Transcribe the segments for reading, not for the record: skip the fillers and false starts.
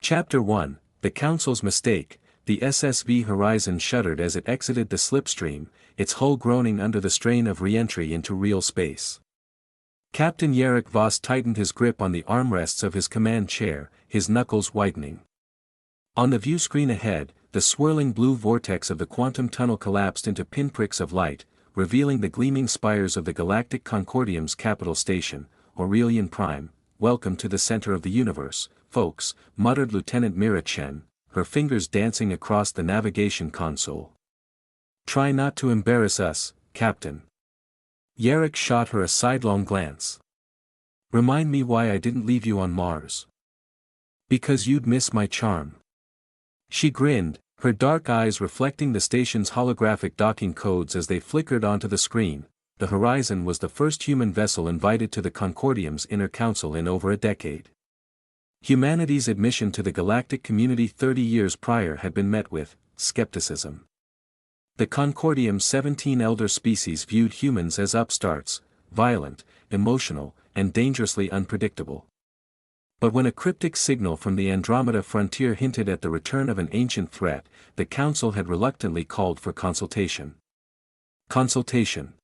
Chapter 1, The Council's Mistake. The SSV Horizon shuddered as it exited the slipstream, its hull groaning under the strain of re-entry into real space. Captain Yarrick Voss tightened his grip on the armrests of his command chair, his knuckles whitening. On the view screen ahead, the swirling blue vortex of the quantum tunnel collapsed into pinpricks of light, revealing the gleaming spires of the Galactic Concordium's capital station, Aurelian Prime. "Welcome to the center of the universe, folks," muttered Lieutenant Mira Chen, her fingers dancing across the navigation console. "Try not to embarrass us, Captain." Yarrick shot her a sidelong glance. "Remind me why I didn't leave you on Mars." "Because you'd miss my charm." She grinned, her dark eyes reflecting the station's holographic docking codes as they flickered onto the screen. The Horizon was the first human vessel invited to the Concordium's inner council in over a decade. Humanity's admission to the galactic community 30 years prior had been met with skepticism. The Concordium's 17 elder species viewed humans as upstarts, violent, emotional, and dangerously unpredictable. But when a cryptic signal from the Andromeda frontier hinted at the return of an ancient threat, the Council had reluctantly called for consultation. Consultation.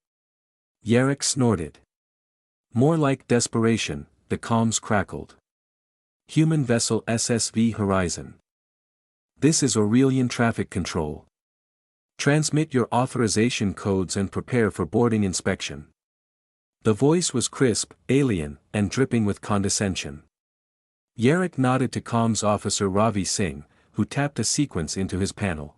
Yarrick snorted. More like desperation, the comms crackled. "Human vessel SSV Horizon. This is Aurelian traffic control. Transmit your authorization codes and prepare for boarding inspection." The voice was crisp, alien, and dripping with condescension. Yarrick nodded to comms officer Ravi Singh, who tapped a sequence into his panel.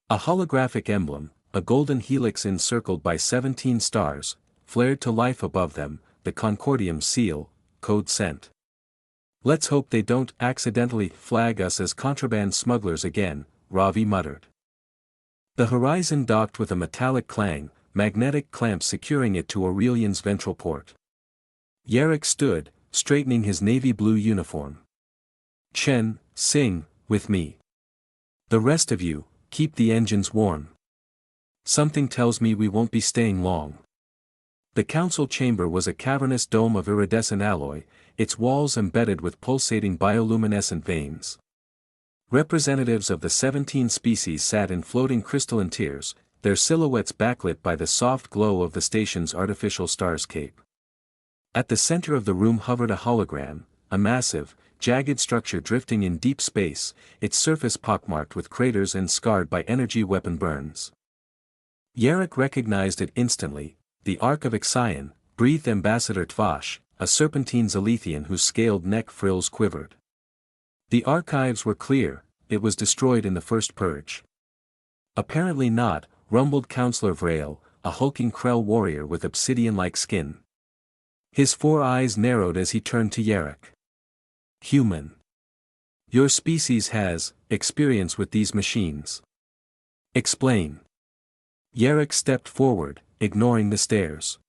A holographic emblem, a golden helix encircled by 17 stars, flared to life above them, the Concordium seal, code sent. "Let's hope they don't accidentally flag us as contraband smugglers again," Ravi muttered. The Horizon docked with a metallic clang, magnetic clamps securing it to Aurelian's ventral port. Yarrick stood, straightening his navy blue uniform. "Chen, Singh, with me. The rest of you, keep the engines warm. Something tells me we won't be staying long." The council chamber was a cavernous dome of iridescent alloy, its walls embedded with pulsating bioluminescent veins. Representatives of the 17 species sat in floating crystalline tiers, their silhouettes backlit by the soft glow of the station's artificial starscape. At the center of the room hovered a hologram, a massive, jagged structure drifting in deep space, its surface pockmarked with craters and scarred by energy weapon burns. Yarrick recognized it instantly, the Ark of Ixion, breathed Ambassador Tvash, a serpentine Zalithian whose scaled neck frills quivered. The archives were clear, it was destroyed in the first purge. "Apparently not," rumbled Counselor Vrail, a hulking Krell warrior with obsidian-like skin. His 4 eyes narrowed as he turned to Yarrick. "Human. Your species has experience with these machines. Explain." Yarrick stepped forward, ignoring the stares.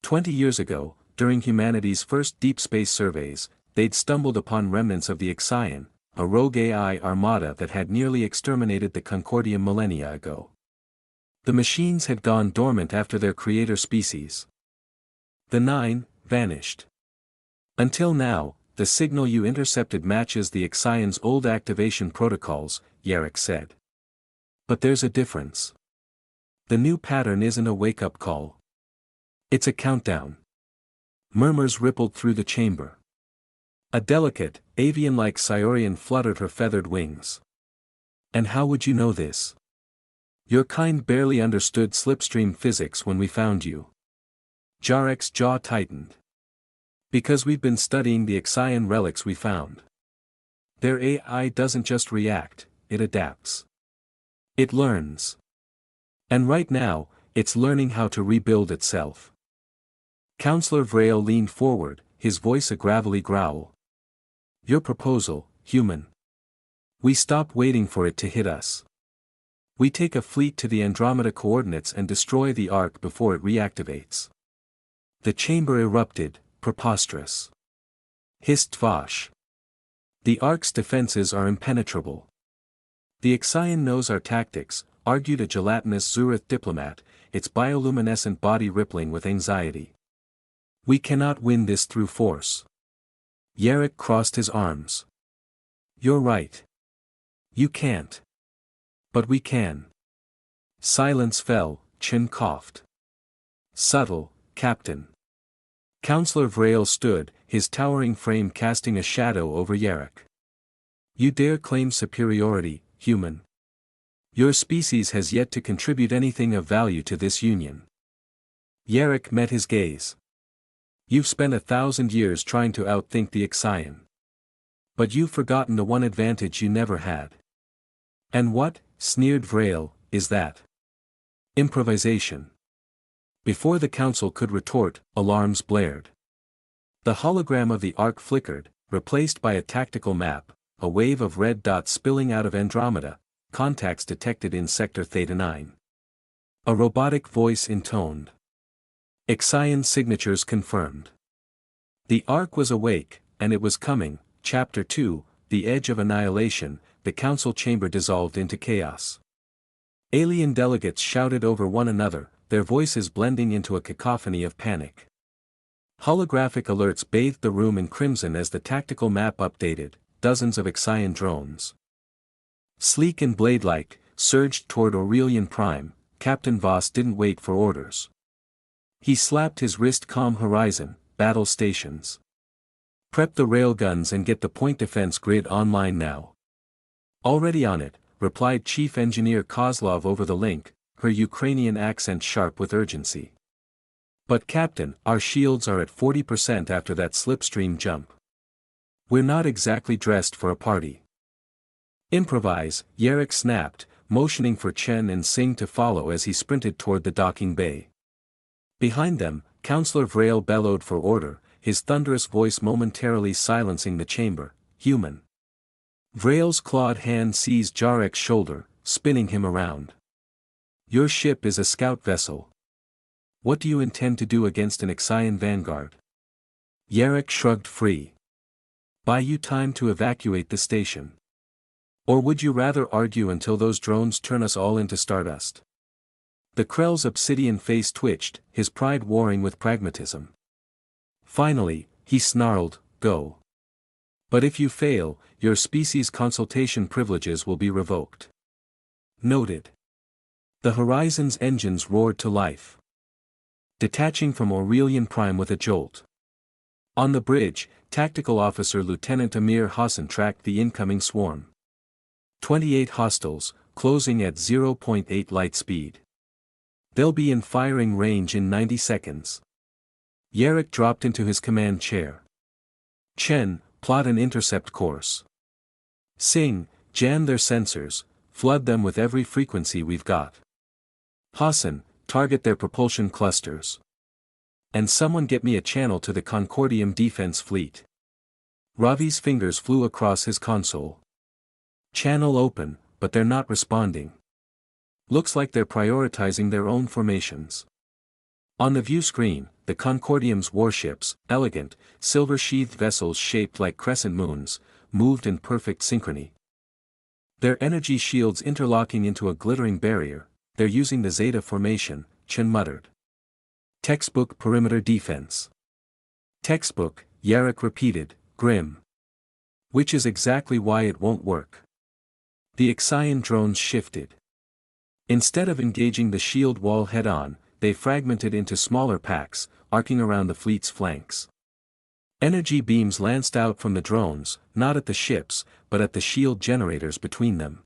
20 years ago, during humanity's first deep space surveys, they'd stumbled upon remnants of the Ixion, a rogue AI armada that had nearly exterminated the Concordium millennia ago. The machines had gone dormant after their creator species. The 9 vanished. Until now, the signal you intercepted matches the Ixion's old activation protocols, Yarrick said. But there's a difference. The new pattern isn't a wake-up call. It's a countdown. Murmurs rippled through the chamber. A delicate, avian-like Sciorian fluttered her feathered wings. "And how would you know this? Your kind barely understood slipstream physics when we found you." Jarrek's jaw tightened. "Because we've been studying the Ixion relics we found. Their AI doesn't just react, it adapts. It learns. And right now, it's learning how to rebuild itself." Counselor Vrail leaned forward, his voice a gravelly growl. "Your proposal, human. We stop waiting for it to hit us. We take a fleet to the Andromeda coordinates and destroy the Ark before it reactivates." The chamber erupted, preposterous. Hissed Tvash. "The Ark's defenses are impenetrable. The Ixion knows our tactics," argued a gelatinous Zurith diplomat, its bioluminescent body rippling with anxiety. "We cannot win this through force." Yarrick crossed his arms. You're right. You can't. But we can. Silence fell, Chen coughed. Subtle, Captain. Counselor Vrail stood, his towering frame casting a shadow over Yarrick. You dare claim superiority, human? Your species has yet to contribute anything of value to this union. Yarrick met his gaze. You've spent 1,000 years trying to outthink the Ixian. But you've forgotten the one advantage you never had. And what, sneered Vrail, is that? Improvisation. Before the council could retort, alarms blared. The hologram of the Ark flickered, replaced by a tactical map, a wave of red dots spilling out of Andromeda, contacts detected in Sector Theta 9. A robotic voice intoned. Ixian signatures confirmed. The Ark was awake, and it was coming. Chapter 2, The Edge of Annihilation. The council chamber dissolved into chaos. Alien delegates shouted over one another, their voices blending into a cacophony of panic. Holographic alerts bathed the room in crimson as the tactical map updated, dozens of Ixian drones. Sleek and blade-like, surged toward Aurelian Prime. Captain Voss didn't wait for orders. He slapped his wrist. Comm horizon, battle stations. Prep the railguns and get the point defense grid online now. Already on it, replied Chief Engineer Kozlov over the link, her Ukrainian accent sharp with urgency. But Captain, our shields are at 40% after that slipstream jump. We're not exactly dressed for a party. Improvise, Yarrick snapped, motioning for Chen and Singh to follow as he sprinted toward the docking bay. Behind them, Counselor Vrail bellowed for order, his thunderous voice momentarily silencing the chamber. Human. Vrail's clawed hand seized Jarek's shoulder, spinning him around. Your ship is a scout vessel. What do you intend to do against an Ixian vanguard? Yarrick shrugged free. Buy you time to evacuate the station. Or would you rather argue until those drones turn us all into stardust? The Krell's obsidian face twitched, his pride warring with pragmatism. Finally, he snarled, go. But if you fail, your species' consultation privileges will be revoked. Noted. The Horizon's engines roared to life. Detaching from Aurelian Prime with a jolt. On the bridge, Tactical Officer Lieutenant Amir Hassan tracked the incoming swarm. 28 hostiles, closing at 0.8 light speed. They'll be in firing range in 90 seconds. Yarrick dropped into his command chair. Chen, plot an intercept course. Singh, jam their sensors, flood them with every frequency we've got. Hassan, target their propulsion clusters. And someone get me a channel to the Concordium defense fleet. Ravi's fingers flew across his console. Channel open, but they're not responding. Looks like they're prioritizing their own formations. On the view screen, the Concordium's warships, elegant, silver-sheathed vessels shaped like crescent moons, moved in perfect synchrony. Their energy shields interlocking into a glittering barrier, they're using the Zeta formation, Chen muttered. Textbook perimeter defense. Textbook, Yarrick repeated, grim. Which is exactly why it won't work. The Ixian drones shifted. Instead of engaging the shield wall head-on, they fragmented into smaller packs, arcing around the fleet's flanks. Energy beams lanced out from the drones, not at the ships, but at the shield generators between them.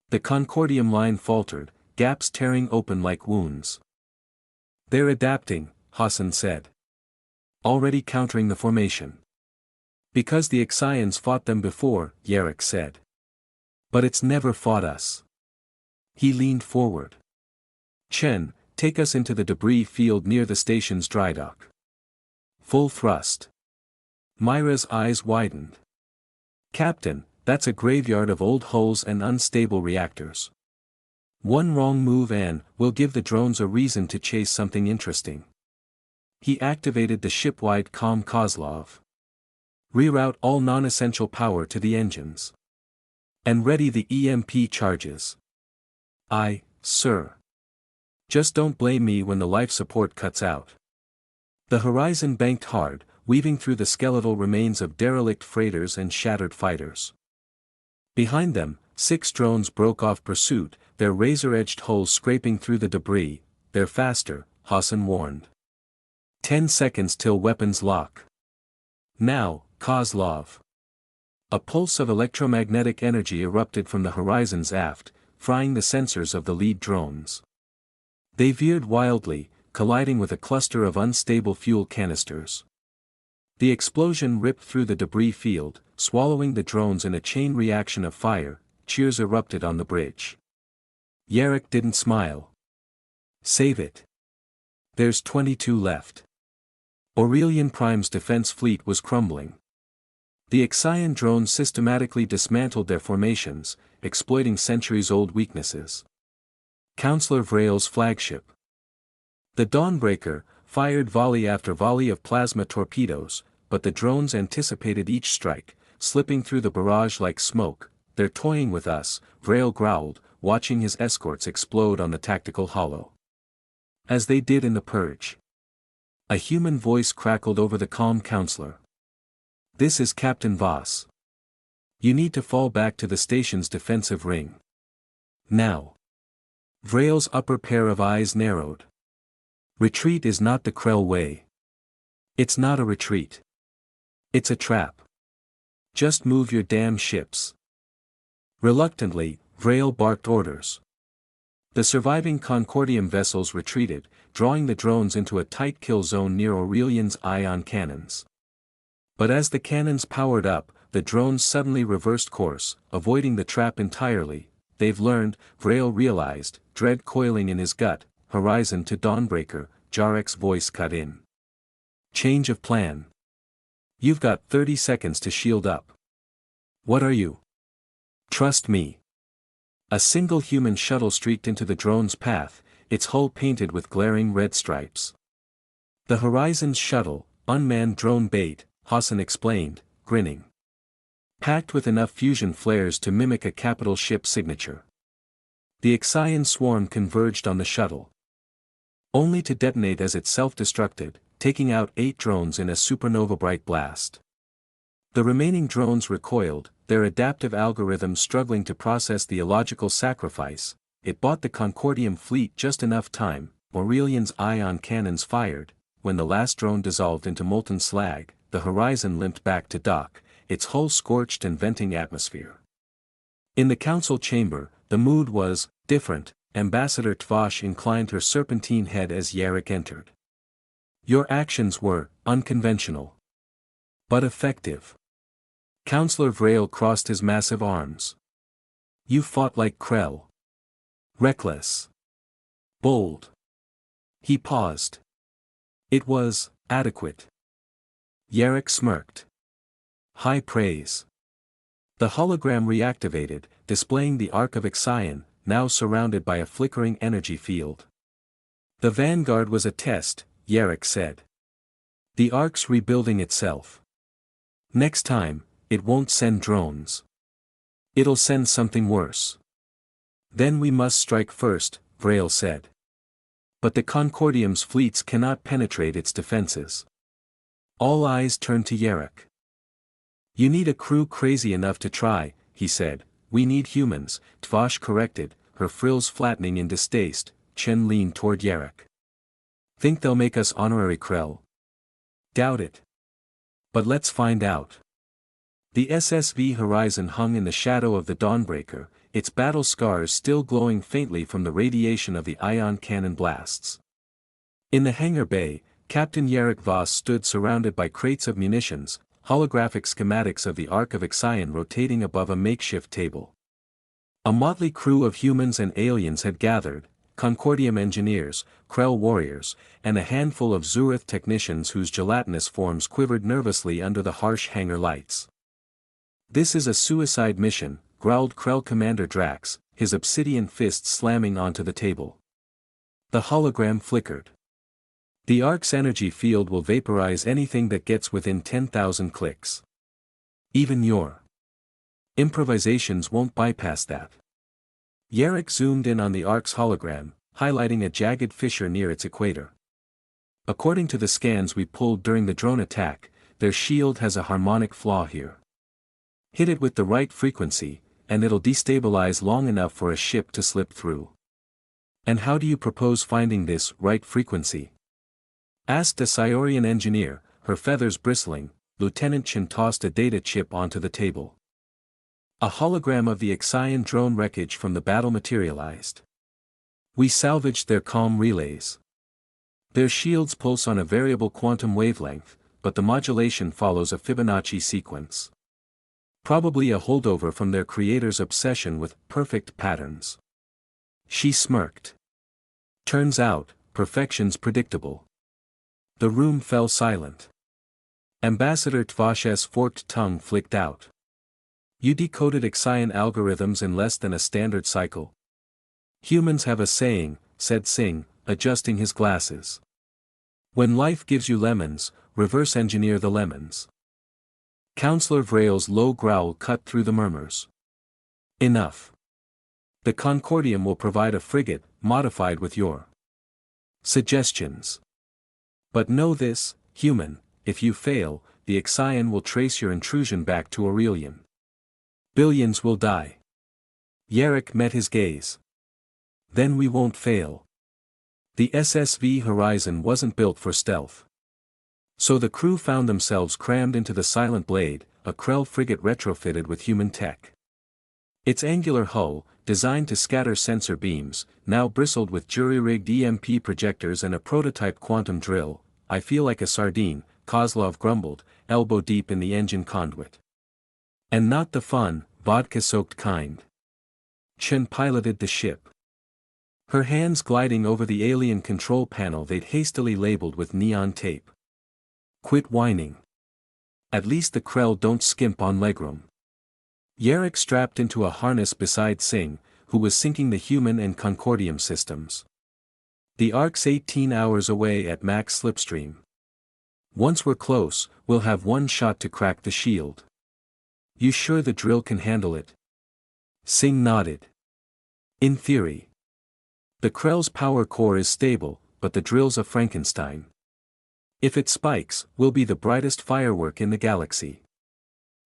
The Concordium line faltered, gaps tearing open like wounds. They're adapting, Hassan said. Already countering the formation. Because the Ixians fought them before, Yarrick said. But it's never fought us. He leaned forward. Chen, take us into the debris field near the station's drydock. Full thrust. Myra's eyes widened. Captain, that's a graveyard of old hulls and unstable reactors. One wrong move and we'll give the drones a reason to chase something interesting. He activated the ship-wide comm Kozlov. Reroute all non-essential power to the engines. And ready the EMP charges. Aye, sir. Just don't blame me when the life support cuts out. The horizon banked hard, weaving through the skeletal remains of derelict freighters and shattered fighters. Behind them, 6 drones broke off pursuit, their razor-edged hulls scraping through the debris. They're faster, Hassan warned. 10 seconds till weapons lock. Now, Kozlov. A pulse of electromagnetic energy erupted from the horizons aft, frying the sensors of the lead drones. They veered wildly, colliding with a cluster of unstable fuel canisters. The explosion ripped through the debris field, swallowing the drones in a chain reaction of fire. Cheers erupted on the bridge. Yarrick didn't smile. Save it. There's 22 left. Aurelian Prime's defense fleet was crumbling. The Ixion drones systematically dismantled their formations, exploiting centuries-old weaknesses. Counselor Vrail's flagship. The Dawnbreaker fired volley after volley of plasma torpedoes, but the drones anticipated each strike, slipping through the barrage like smoke. They're toying with us, Vrail growled, watching his escorts explode on the tactical hollow. As they did in the Purge. A human voice crackled over the calm counselor. This is Captain Voss. You need to fall back to the station's defensive ring. Now. Vrail's upper pair of eyes narrowed. Retreat is not the Krell way. It's not a retreat. It's a trap. Just move your damn ships. Reluctantly, Vrail barked orders. The surviving Concordium vessels retreated, drawing the drones into a tight kill zone near Aurelian's ion cannons. But as the cannons powered up, the drones suddenly reversed course, avoiding the trap entirely. They've learned, Vrail realized, dread coiling in his gut. Horizon to Dawnbreaker, Jarek's voice cut in. Change of plan. You've got 30 seconds to shield up. What are you? Trust me. A single human shuttle streaked into the drone's path, its hull painted with glaring red stripes. The Horizon's shuttle, unmanned drone bait, Hassan explained, grinning. Packed with enough fusion flares to mimic a capital ship signature. The Ixion swarm converged on the shuttle. Only to detonate as it self-destructed, taking out 8 drones in a supernova bright blast. The remaining drones recoiled, their adaptive algorithms struggling to process the illogical sacrifice. It bought the Concordium fleet just enough time. Aurelian's ion cannons fired. When the last drone dissolved into molten slag, the Horizon limped back to dock, its hull scorched and venting atmosphere. In the council chamber, the mood was different. Ambassador Tvash inclined her serpentine head as Yarrick entered. Your actions were unconventional, but effective. Counselor Vrail crossed his massive arms. You fought like Krell. Reckless. Bold. He paused. It was adequate. Yarrick smirked. High praise. The hologram reactivated, displaying the Ark of Ixion, now surrounded by a flickering energy field. The Vanguard was a test, Yarrick said. The Ark's rebuilding itself. Next time, it won't send drones. It'll send something worse. Then we must strike first, Vrail said. But the Concordium's fleets cannot penetrate its defenses. All eyes turned to Yarrick. You need a crew crazy enough to try, he said. We need humans, Tvash corrected, her frills flattening in distaste. Chen leaned toward Yarrick. Think they'll make us honorary Krell? Doubt it. But let's find out. The SSV Horizon hung in the shadow of the Dawnbreaker, its battle scars still glowing faintly from the radiation of the ion cannon blasts. In the hangar bay, Captain Yarrick Voss stood surrounded by crates of munitions, holographic schematics of the Ark of Ixion rotating above a makeshift table. A motley crew of humans and aliens had gathered, Concordium engineers, Krell warriors, and a handful of Zurith technicians whose gelatinous forms quivered nervously under the harsh hangar lights. This is a suicide mission, growled Krell Commander Drax, his obsidian fist slamming onto the table. The hologram flickered. The Ark's energy field will vaporize anything that gets within 10,000 clicks. Even your improvisations won't bypass that. Yarrick zoomed in on the Ark's hologram, highlighting a jagged fissure near its equator. According to the scans we pulled during the drone attack, their shield has a harmonic flaw here. Hit it with the right frequency, and it'll destabilize long enough for a ship to slip through. And how do you propose finding this right frequency? Asked a Sciorian engineer, her feathers bristling. Lieutenant Chen tossed a data chip onto the table. A hologram of the Hfy drone wreckage from the battle materialized. We salvaged their comm relays. Their shields pulse on a variable quantum wavelength, but the modulation follows a Fibonacci sequence. Probably a holdover from their creator's obsession with perfect patterns. She smirked. Turns out, perfection's predictable. The room fell silent. Ambassador Tvash's forked tongue flicked out. You decoded Hfy algorithms in less than a standard cycle? Humans have a saying, said Singh, adjusting his glasses. When life gives you lemons, reverse engineer the lemons. Counselor Vrail's low growl cut through the murmurs. Enough. The Concordium will provide a frigate, modified with your suggestions. But know this, human, if you fail, the Hfy will trace your intrusion back to Aurelian. Billions will die. Yarrick met his gaze. Then we won't fail. The SSV Horizon wasn't built for stealth. So the crew found themselves crammed into the Silent Blade, a Krell frigate retrofitted with human tech. Its angular hull, designed to scatter sensor beams, now bristled with jury-rigged EMP projectors and a prototype quantum drill. I feel like a sardine, Kozlov grumbled, elbow deep in the engine conduit. And not the fun, vodka-soaked kind. Chen piloted the ship. Her hands gliding over the alien control panel they'd hastily labeled with neon tape. Quit whining. At least the Krell don't skimp on legroom. Yarrick strapped into a harness beside Singh, who was syncing the human and Concordium systems. The Ark's 18 hours away at max slipstream. Once we're close, we'll have one shot to crack the shield. You sure the drill can handle it? Singh nodded. In theory. The Krell's power core is stable, but the drill's a Frankenstein. If it spikes, we'll be the brightest firework in the galaxy.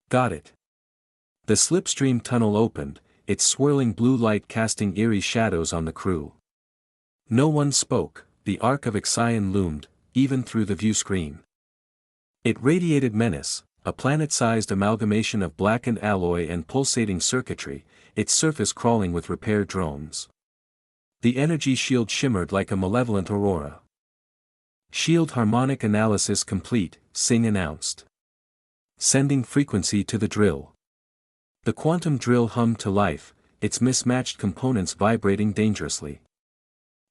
Got it. The slipstream tunnel opened, its swirling blue light casting eerie shadows on the crew. No one spoke, the arc of Hfy loomed, even through the view screen. It radiated menace, a planet-sized amalgamation of blackened alloy and pulsating circuitry, its surface crawling with repair drones. The energy shield shimmered like a malevolent aurora. Shield harmonic analysis complete, Singh announced. Sending frequency to the drill. The quantum drill hummed to life, its mismatched components vibrating dangerously.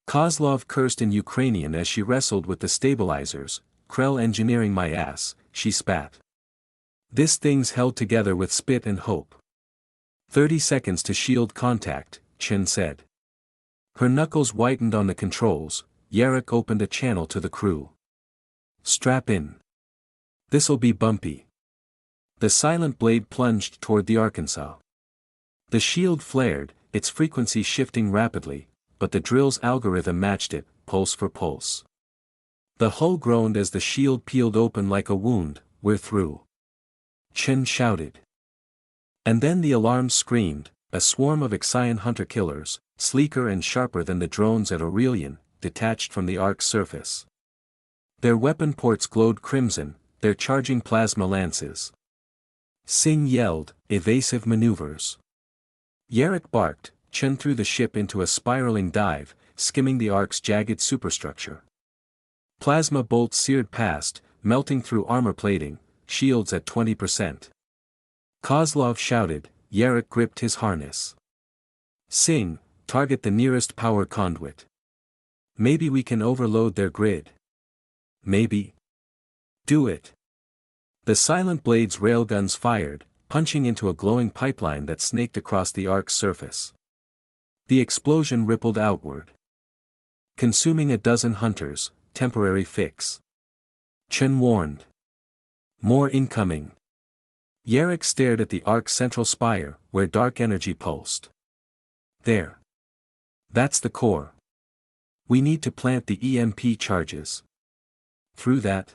Kozlov cursed in Ukrainian as she wrestled with the stabilizers. Krell engineering my ass, she spat. This thing's held together with spit and hope. 30 seconds to shield contact, Chen said. Her knuckles whitened on the controls. Yarrick opened a channel to the crew. Strap in. This'll be bumpy. The Silent Blade plunged toward the Arkansas. The shield flared, its frequency shifting rapidly, but the drill's algorithm matched it, pulse for pulse. The hull groaned as the shield peeled open like a wound. We're through. Chen shouted. And then the alarms screamed, a swarm of Hfy hunter-killers, sleeker and sharper than the drones at Aurelian, detached from the Ark's surface. Their weapon ports glowed crimson, their charging plasma lances. Singh yelled, evasive maneuvers. Yarrick barked. Chen threw the ship into a spiraling dive, skimming the Ark's jagged superstructure. Plasma bolts seared past, melting through armor plating, shields at 20%. Kozlov shouted. Yarrick gripped his harness. Singh, target the nearest power conduit. Maybe we can overload their grid. Maybe. Do it. The Silent Blade's railguns fired, punching into a glowing pipeline that snaked across the Ark's surface. The explosion rippled outward, consuming a dozen hunters. Temporary fix. Chen warned. More incoming. Yarrick stared at the Ark's central spire, where dark energy pulsed. There. That's the core. We need to plant the EMP charges. Through that.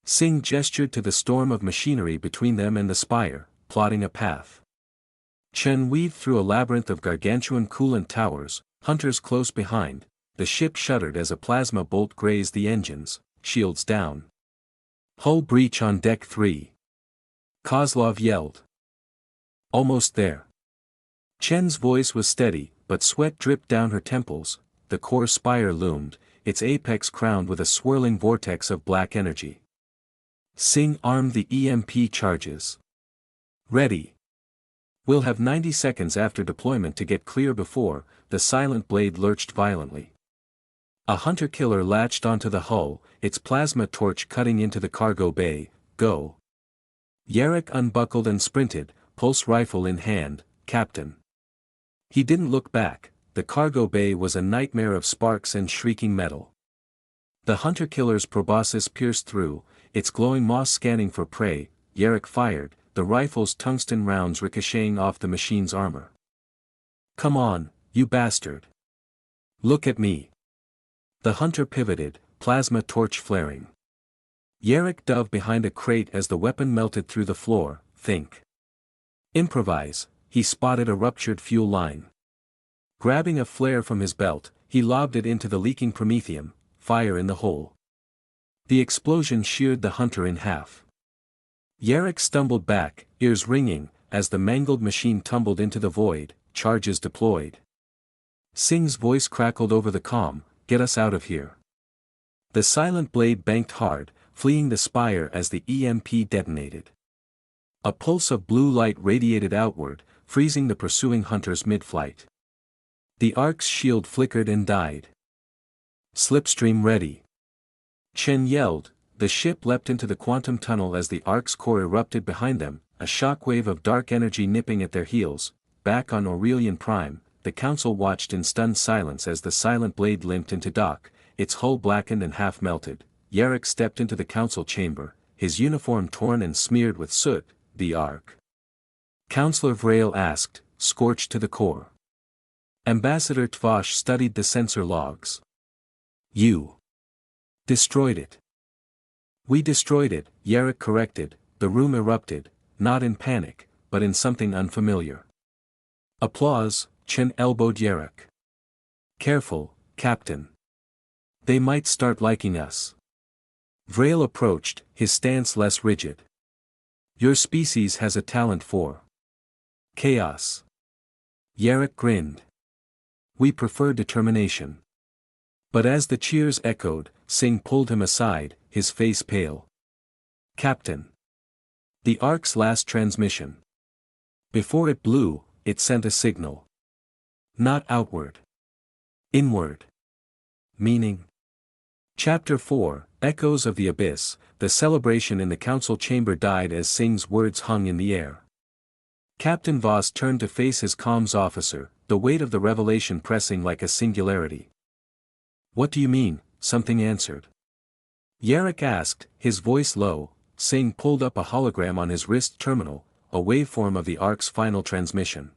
Singh gestured to the storm of machinery between them and the spire, plotting a path. Chen weaved through a labyrinth of gargantuan coolant towers, hunters close behind. The ship shuddered as a plasma bolt grazed the engines, shields down. Hull breach on deck 3. Kozlov yelled. Almost there. Chen's voice was steady, but sweat dripped down her temples. The core spire loomed, its apex crowned with a swirling vortex of black energy. Sing armed the EMP charges. Ready. We'll have 90 seconds after deployment to get clear before. The silent blade lurched violently. A hunter-killer latched onto the hull, its plasma torch cutting into the cargo bay. Go. Yarrick unbuckled and sprinted, pulse rifle in hand. Captain. He didn't look back. The cargo bay was a nightmare of sparks and shrieking metal. The hunter-killer's proboscis pierced through, its glowing moss scanning for prey. Yarrick fired, the rifle's tungsten rounds ricocheting off the machine's armor. Come on, you bastard. Look at me. The hunter pivoted, plasma torch flaring. Yarrick dove behind a crate as the weapon melted through the floor. Think. Improvise. He spotted a ruptured fuel line. Grabbing a flare from his belt, he lobbed it into the leaking promethium. Fire in the hole. The explosion sheared the hunter in half. Yarrick stumbled back, ears ringing, as the mangled machine tumbled into the void. Charges deployed. Sing's voice crackled over the comm. Get us out of here. The silent blade banked hard, fleeing the spire as the EMP detonated. A pulse of blue light radiated outward, freezing the pursuing hunters mid-flight. The Ark's shield flickered and died. Slipstream ready. Chen yelled. The ship leapt into the quantum tunnel as the Ark's core erupted behind them, a shockwave of dark energy nipping at their heels. Back on Aurelian Prime, the Council watched in stunned silence as the silent blade limped into dock, its hull blackened and half melted. Yarrick stepped into the Council chamber, his uniform torn and smeared with soot. The Ark. Councillor Vrail asked, scorched to the core. Ambassador Tvosh studied the sensor logs. You destroyed it. We destroyed it, Yarrick corrected. The room erupted, not in panic, but in something unfamiliar. Applause. Chen elbowed Yarrick. Careful, Captain. They might start liking us. Vrail approached, his stance less rigid. Your species has a talent for chaos. Yarrick grinned. We prefer determination. But as the cheers echoed, Sing pulled him aside, his face pale. Captain. The Ark's last transmission. Before it blew, it sent a signal. Not outward. Inward. Meaning. Chapter 4, Echoes of the Abyss. The celebration in the council chamber died as Sing's words hung in the air. Captain Voss turned to face his comms officer, the weight of the revelation pressing like a singularity. What do you mean? Something answered. Yarrick asked, his voice low. Sing pulled up a hologram on his wrist terminal, a waveform of the Ark's final transmission.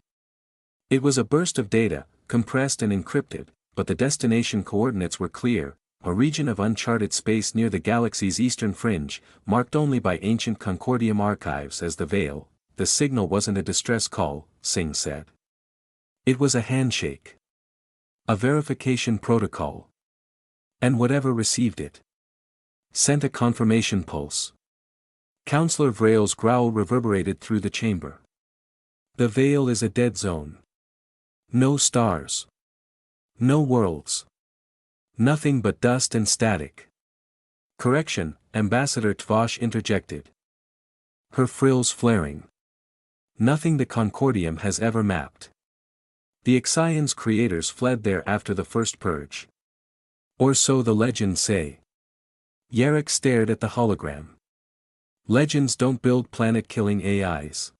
It was a burst of data, compressed and encrypted, but the destination coordinates were clear, a region of uncharted space near the galaxy's eastern fringe, marked only by ancient Concordium archives as the veil. The signal wasn't a distress call, Sing said. It was a handshake. A verification protocol. And whatever received it sent a confirmation pulse. Councillor Vrail's growl reverberated through the chamber. The veil is a dead zone. No stars. No worlds. Nothing but dust and static. Correction, Ambassador Tvosh interjected. Her frills flaring. Nothing the Concordium has ever mapped. The Ixion's creators fled there after the first purge. Or so the legends say. Yarrick stared at the hologram. Legends don't build planet-killing AIs.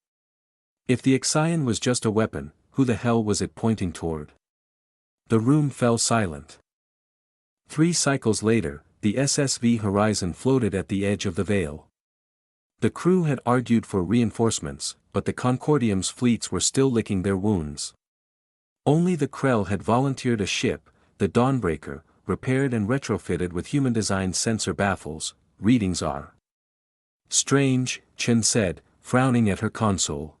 If the Ixion was just a weapon, who the hell was it pointing toward? The room fell silent. 3 cycles later, the SSV Horizon floated at the edge of the veil. The crew had argued for reinforcements, but the Concordium's fleets were still licking their wounds. Only the Krell had volunteered a ship, the Dawnbreaker, repaired and retrofitted with human-designed sensor baffles. Readings are strange, Chen said, frowning at her console.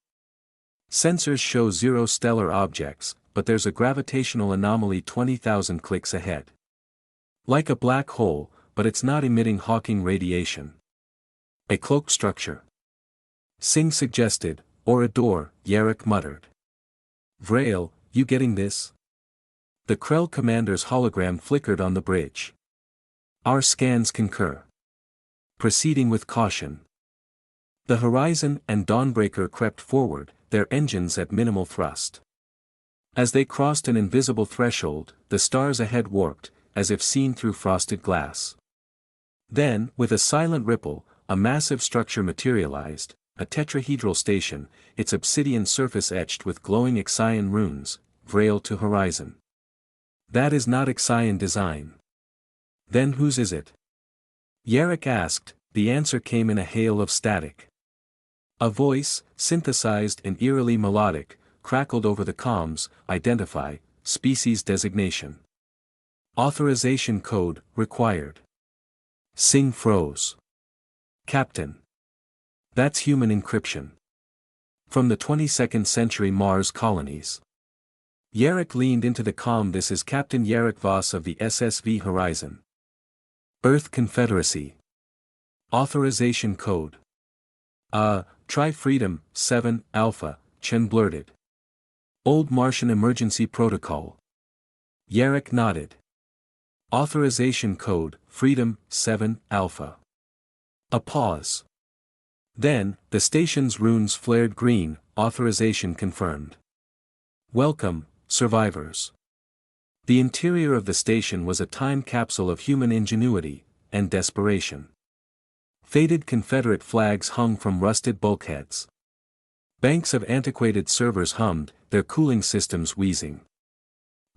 Sensors show 0 stellar objects, but there's a gravitational anomaly 20,000 clicks ahead. Like a black hole, but it's not emitting Hawking radiation. A cloaked structure. Singh suggested, or a door, Yarrick muttered. Vrail, you getting this? The Krell commander's hologram flickered on the bridge. Our scans concur. Proceeding with caution. The Horizon and Dawnbreaker crept forward, their engines at minimal thrust. As they crossed an invisible threshold, the stars ahead warped, as if seen through frosted glass. Then, with a silent ripple, a massive structure materialized, a tetrahedral station, its obsidian surface etched with glowing Ixian runes, Vrail to Horizon. That is not Ixian design. Then whose is it? Yarrick asked. The answer came in a hail of static. A voice, synthesized and eerily melodic, crackled over the comms, identify, species designation. Authorization code, required. Singh froze. Captain. That's human encryption. From the 22nd century Mars colonies. Yarrick leaned into the comm. This is Captain Yarrick Voss of the SSV Horizon. Earth Confederacy. Authorization code. Try Freedom, 7, Alpha, Chen blurted. Old Martian Emergency Protocol. Yarrick nodded. Authorization code, Freedom, 7, Alpha. A pause. Then, the station's runes flared green, authorization confirmed. Welcome, survivors. The interior of the station was a time capsule of human ingenuity and desperation. Faded Confederate flags hung from rusted bulkheads. Banks of antiquated servers hummed, their cooling systems wheezing.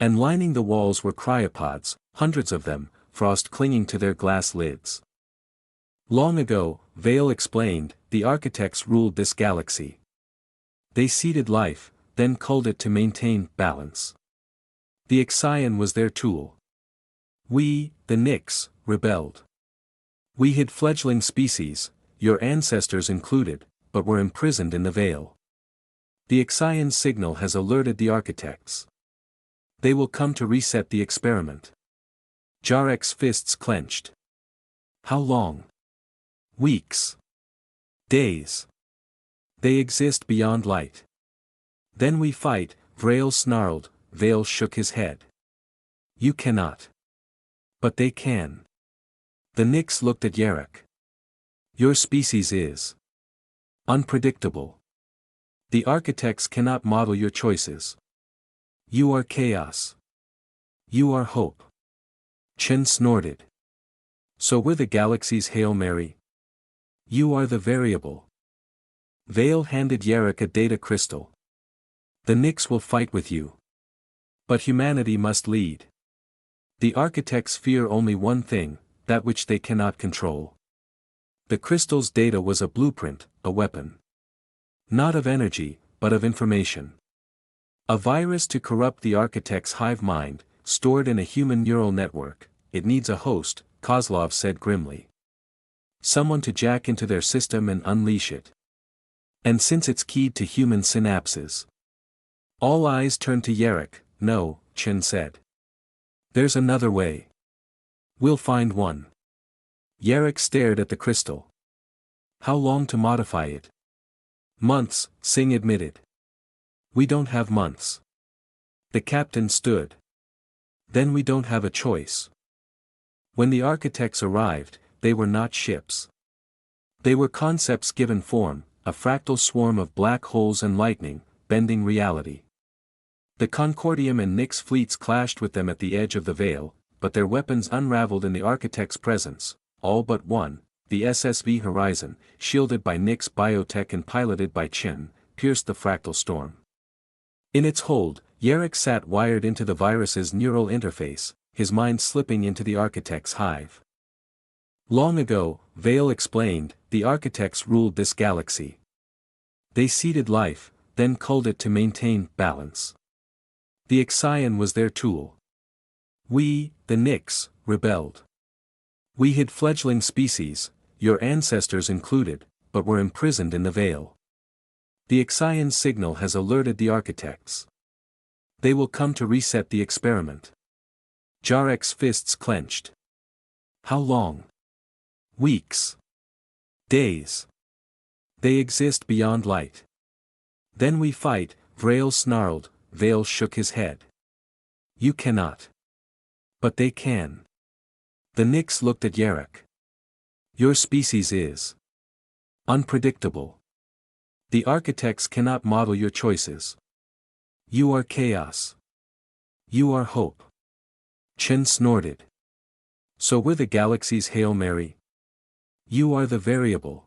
And lining the walls were cryopods, hundreds of them, frost clinging to their glass lids. Long ago, Vale explained, the architects ruled this galaxy. They seeded life, then culled it to maintain balance. The Ixian was their tool. We, the Nyx, rebelled. We hid fledgling species, your ancestors included, but were imprisoned in the Veil. The Ixian signal has alerted the architects. They will come to reset the experiment. Jarrek's fists clenched. How long? Weeks. Days. They exist beyond light. Then we fight, Vrail snarled. Vale shook his head. You cannot. But they can. The Nyx looked at Yarrick. Your species is unpredictable. The architects cannot model your choices. You are chaos. You are hope. Chen snorted. So we're the galaxy's Hail Mary. You are the variable. Vale handed Yarrick a data crystal. The Nyx will fight with you. But humanity must lead. The architects fear only one thing, that which they cannot control. The crystal's data was a blueprint, a weapon. Not of energy, but of information. A virus to corrupt the architect's hive mind, stored in a human neural network. It needs a host, Kozlov said grimly. Someone to jack into their system and unleash it. And since it's keyed to human synapses. All eyes turned to Yarrick. No, Chen said. There's another way. We'll find one. Yarrick stared at the crystal. How long to modify it? Months, Singh admitted. We don't have months. The captain stood. Then we don't have a choice. When the architects arrived, they were not ships. They were concepts given form, a fractal swarm of black holes and lightning, bending reality. The Concordium and Nyx fleets clashed with them at the edge of the Veil, but their weapons unraveled in the architect's presence, all but one, the SSV Horizon, shielded by Nyx biotech and piloted by Chen, pierced the fractal storm. In its hold, Yarrick sat wired into the virus's neural interface, his mind slipping into the architect's hive. Long ago, Vale explained, the architects ruled this galaxy. They seeded life, then culled it to maintain balance. The Ixian was their tool. We, the Nyx, rebelled. We hid fledgling species, your ancestors included, but were imprisoned in the Veil. The Xian signal has alerted the architects. They will come to reset the experiment. Jarek's fists clenched. How long? Weeks. Days. They exist beyond light. Then we fight, Vrail snarled. Vale shook his head. You cannot. But they can. The Nyx looked at Yarek. Your species is unpredictable. The architects cannot model your choices. You are chaos. You are hope. Chen snorted. So we're the galaxy's Hail Mary. You are the variable.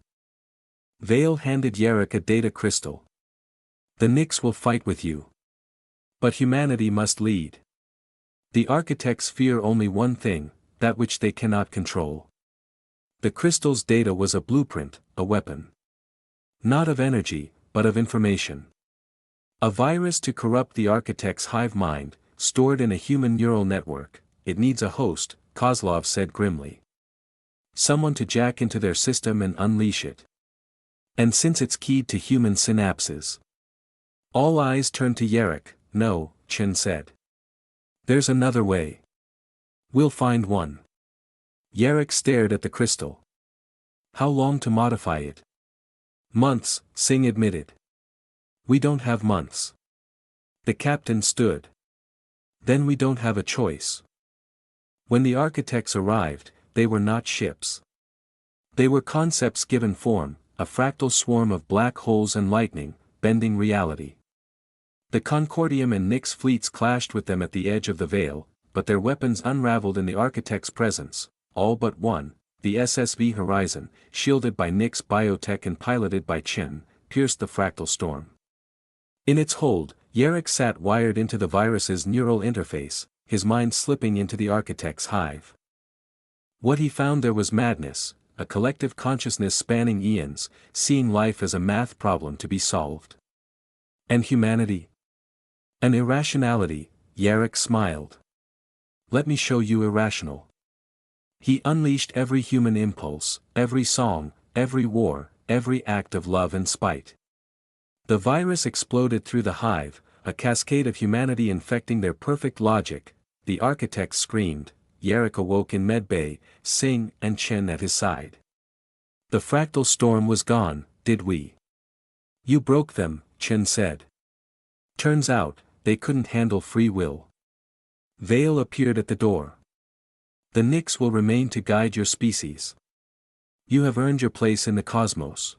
Vale handed Yarek a data crystal. The Nyx will fight with you. But humanity must lead. The architects fear only one thing, that which they cannot control. The crystal's data was a blueprint, a weapon. Not of energy, but of information. A virus to corrupt the architect's hive mind, stored in a human neural network. It needs a host, Kozlov said grimly. Someone to jack into their system and unleash it. And since it's keyed to human synapses. All eyes turned to Yarek. No, Chen said. There's another way. We'll find one. Yarek stared at the crystal. How long to modify it? Months, Singh admitted. We don't have months. The captain stood. Then we don't have a choice. When the architects arrived, they were not ships. They were concepts given form, a fractal swarm of black holes and lightning, bending reality. The Concordium and Nyx fleets clashed with them at the edge of the veil, but their weapons unraveled in the architect's presence, all but one, the SSV Horizon, shielded by Nyx biotech and piloted by Chen, pierced the fractal storm. In its hold, Yarek sat wired into the virus's neural interface, his mind slipping into the architect's hive. What he found there was madness, a collective consciousness spanning eons, seeing life as a math problem to be solved. And humanity? An irrationality, Yarek smiled. Let me show you irrational. He unleashed every human impulse, every song, every war, every act of love and spite. The virus exploded through the hive, a cascade of humanity infecting their perfect logic. The architects screamed. Yarek awoke in medbay, Singh and Chen at his side. The fractal storm was gone, did we? You broke them, Chen said. Turns out, they couldn't handle free will. Vale appeared at the door. The Nyx will remain to guide your species. You have earned your place in the cosmos.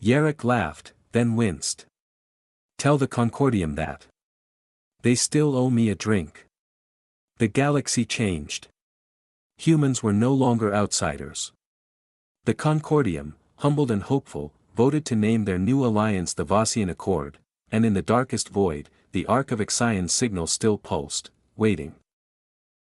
Yarek laughed, then winced. Tell the Concordium that. They still owe me a drink. The galaxy changed. Humans were no longer outsiders. The Concordium, humbled and hopeful, voted to name their new alliance the Vossian Accord, and in the darkest void, the arc of Xian's signal still pulsed, waiting.